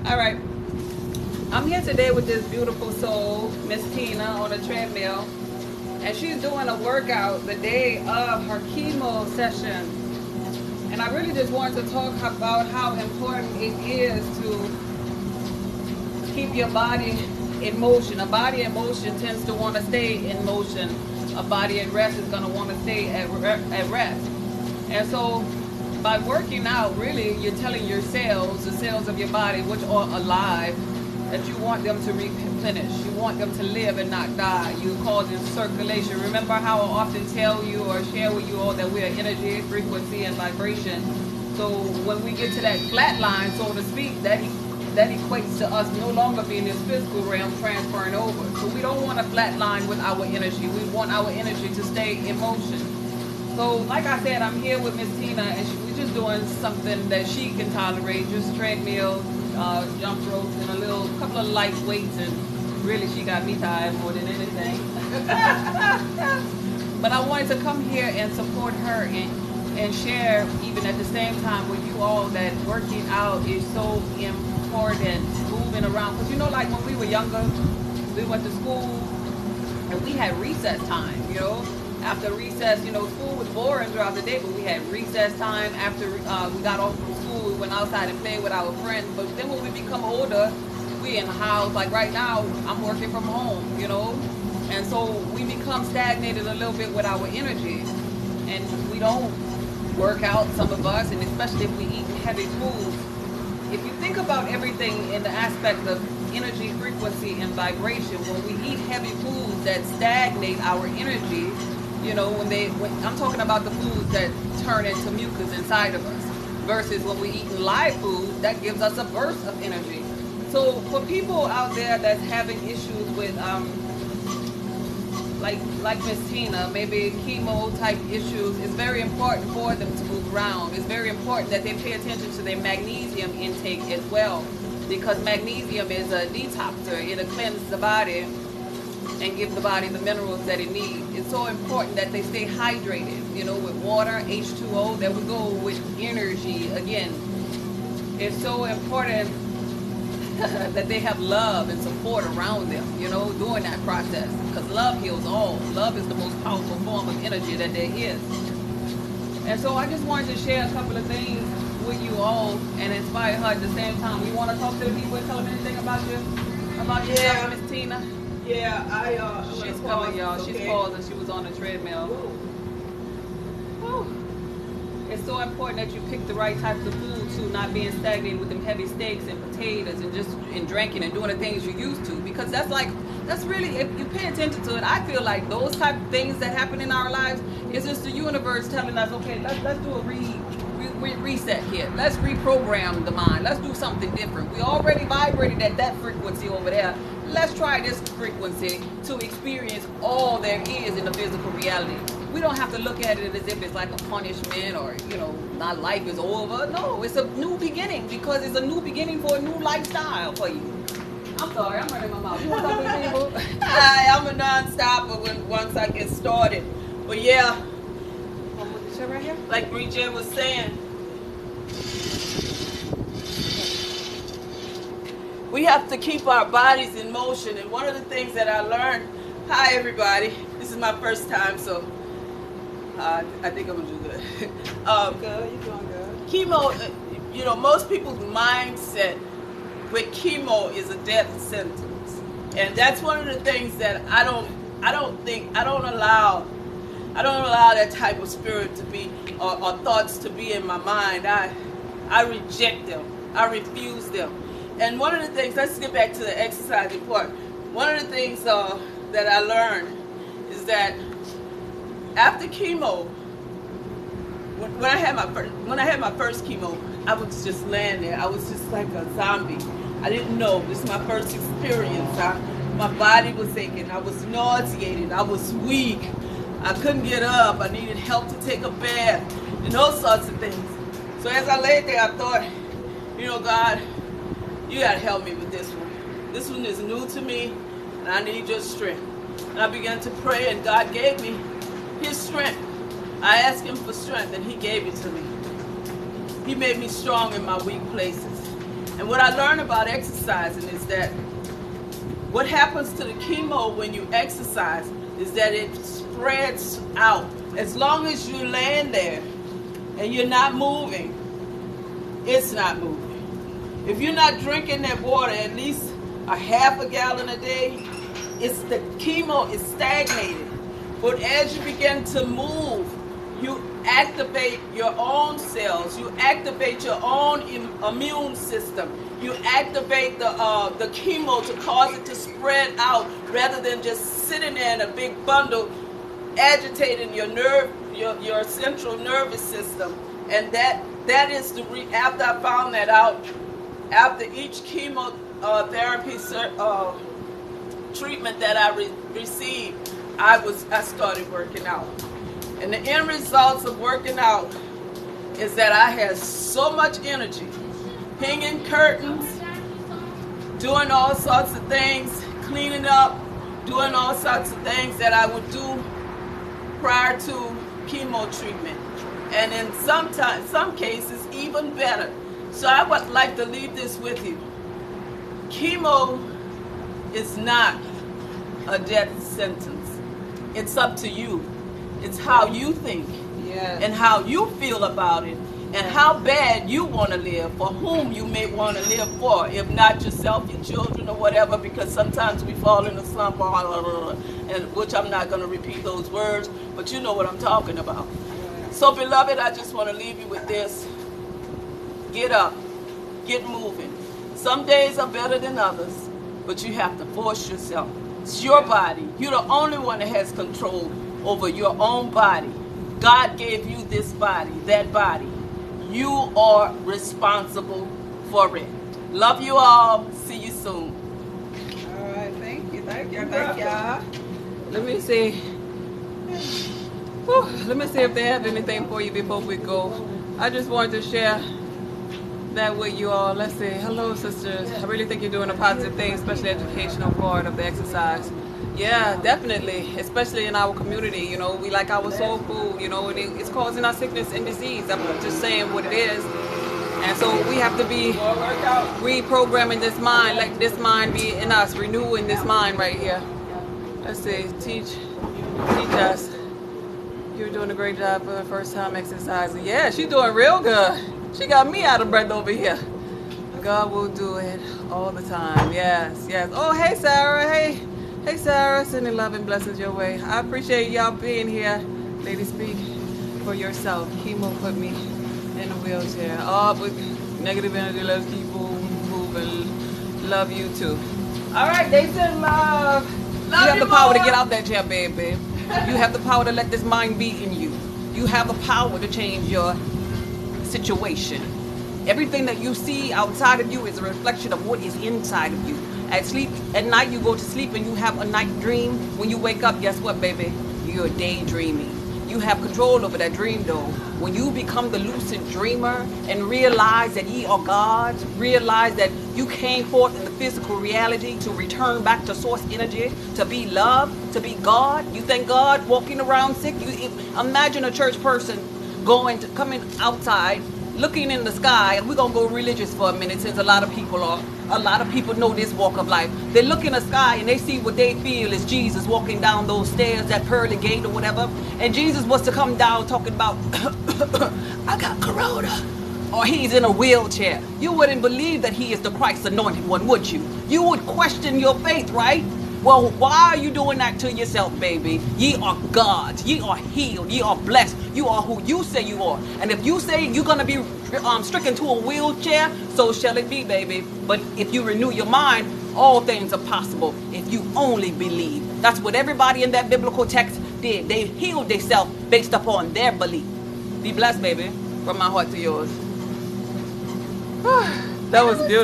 All right. I'm here today with this beautiful soul, Miss Tina, on a treadmill. And she's doing a workout the day of her chemo session. And I really just wanted to talk about how important it is to keep your body in motion. A body in motion tends to want to stay in motion. A body at rest is going to want to stay at rest. And so by working out, really, you're telling your cells, the cells of your body, which are alive, that you want them to replenish. You want them to live and not die. You're causing circulation. Remember how I often tell you or share with you all that we are energy, frequency, and vibration. So when we get to that flat line, so to speak, that equates to us no longer being this physical realm transferring over. So we don't want a flat line with our energy. We want our energy to stay in motion. So like I said, I'm here with Miss Tina, and we're just doing something that she can tolerate, just treadmill, jump ropes, and a couple of light weights, and really she got me tired more than anything. But I wanted to come here and support her and share, even at the same time with you all, that working out is so important, moving around. Because like when we were younger, we went to school and we had recess time, After recess, school was boring throughout the day, but we had recess time. After we got off from school, we went outside and played with our friends. But then when we become older, we in the house. Like right now, I'm working from home, And so we become stagnated a little bit with our energy. And we don't work out, some of us, and especially if we eat heavy foods. If you think about everything in the aspect of energy, frequency, and vibration, when we eat heavy foods that stagnate our energy, when I'm talking about the foods that turn into mucus inside of us, versus when we eat live food, that gives us a burst of energy. So for people out there that's having issues with, like Miss Tina, maybe chemo type issues, it's very important for them to move around. It's very important that they pay attention to their magnesium intake as well, because magnesium is a detoxer. It'll cleanse the body and give the body the minerals that it needs. It's so important that they stay hydrated, with water, H2O. There we go with energy again. It's so important that they have love and support around them, during that process, because love heals all. Love is the most powerful form of energy that there is. And so I just wanted to share a couple of things with you all and inspire her at the same time. You want to talk to the people and tell them anything about yourself, Miss Tina? Yeah, she's coming, y'all. She's paused and she was on the treadmill. Woo. It's so important that you pick the right types of food too, not being stagnated with them heavy steaks and potatoes and drinking and doing the things you used to, because that's really, if you pay attention to it, I feel like those type of things that happen in our lives is just the universe telling us, okay, let's do a reset here. Let's reprogram the mind. Let's do something different. We already vibrated at that frequency over there. Let's try this frequency to experience all there is in the physical reality. We don't have to look at it as if it's like a punishment or, my life is over. No, it's a new beginning, because it's a new beginning for a new lifestyle for you. I'm sorry, I'm running my mouth. You want to talk to the people? Hi, I'm a non-stopper once I get started. But yeah, Right here? like Bridget was saying, we have to keep our bodies in motion. And one of the things that I learned, hi everybody, this is my first time, so I think I'm gonna do good. Good, you're doing good. Chemo, most people's mindset with chemo is a death sentence, and that's one of the things that I don't allow that type of spirit to be or thoughts to be in my mind. I reject them. I refuse them. And one of the things, let's get back to the exercising part. One of the things that I learned is that after chemo, when I had my first chemo, I was just laying there. I was just like a zombie. I didn't know. This is my first experience. My body was aching. I was nauseated. I was weak. I couldn't get up. I needed help to take a bath and those sorts of things. So as I laid there, I thought, God, you got to help me with this one. This one is new to me, and I need your strength. And I began to pray, and God gave me his strength. I asked him for strength, and he gave it to me. He made me strong in my weak places. And what I learned about exercising is that what happens to the chemo when you exercise is that it spreads out. As long as you land there and you're not moving, it's not moving. If you're not drinking that water at least a half a gallon a day, the chemo is stagnated. But as you begin to move, you activate your own cells. You activate your own immune system. You activate the chemo to cause it to spread out rather than just sitting there in a big bundle, agitating your central nervous system. And that is after I found that out, after each chemotherapy treatment that I received, I started working out. And the end results of working out is that I had so much energy, hanging curtains, doing all sorts of things, cleaning up, doing all sorts of things that I would do prior to chemo treatment. And in some cases, even better. So I would like to leave this with you. Chemo is not a death sentence. It's up to you. It's how you think and how you feel about it and how bad you want to live, for whom you may want to live for, if not yourself, your children or whatever, because sometimes we fall in a slump, and which I'm not going to repeat those words, but you know what I'm talking about. So beloved, I just want to leave you with this. Get up. Get moving. Some days are better than others, but you have to force yourself. It's your body. You're the only one that has control over your own body. God gave you this body, that body. You are responsible for it. Love you all. See you soon. All right, thank you. Let me see. Whew, let me see if they have anything for you before we go. I just wanted to share that with you all. Let's see. Hello, sisters. I really think you're doing a positive thing, especially educational part of the exercise. Yeah, definitely, especially in our community. You know, we like our soul food, you know, and it's causing our sickness and disease. I'm just saying what it is. And so we have to be reprogramming this mind, let this mind be in us, renewing this mind right here. Let's see, teach us. You're doing a great job for the first time exercising. Yeah, she's doing real good. She got me out of breath over here. God will do it all the time. Yes, yes. Oh, hey, Sarah. Hey, Sarah. Sending love and blessings your way. I appreciate y'all being here. Lady, speak for yourself. Chemo put me in a wheelchair. Oh, but negative energy, let's keep moving. Love you too. All right, they send love. You have the power to get out that chair, baby. You have the power to let this mind be in you. You have the power to change your situation. Everything that you see outside of you is a reflection of what is inside of you. At night you go to sleep and you have a night dream. When you wake up, guess what, baby? You're daydreaming. You have control over that dream, though. When you become the lucid dreamer and realize that ye are God, realize that you came forth in the physical reality to return back to source energy, to be love, to be God. You think God walking around sick? Imagine a church person coming outside, looking in the sky, and we're gonna go religious for a minute since a lot of people know this walk of life. They look in the sky and they see what they feel is Jesus walking down those stairs, that pearly gate or whatever, and Jesus was to come down talking about I got corona, or he's in a wheelchair. You wouldn't believe that he is the Christ anointed one, would you? You would question your faith, right? Well, why are you doing that to yourself, baby? Ye are gods. Ye are healed. Ye are blessed. You are who you say you are. And if you say you're going to be stricken to a wheelchair, so shall it be, baby. But if you renew your mind, all things are possible if you only believe. That's what everybody in that biblical text did. They healed themselves based upon their belief. Be blessed, baby. From my heart to yours. That was beautiful.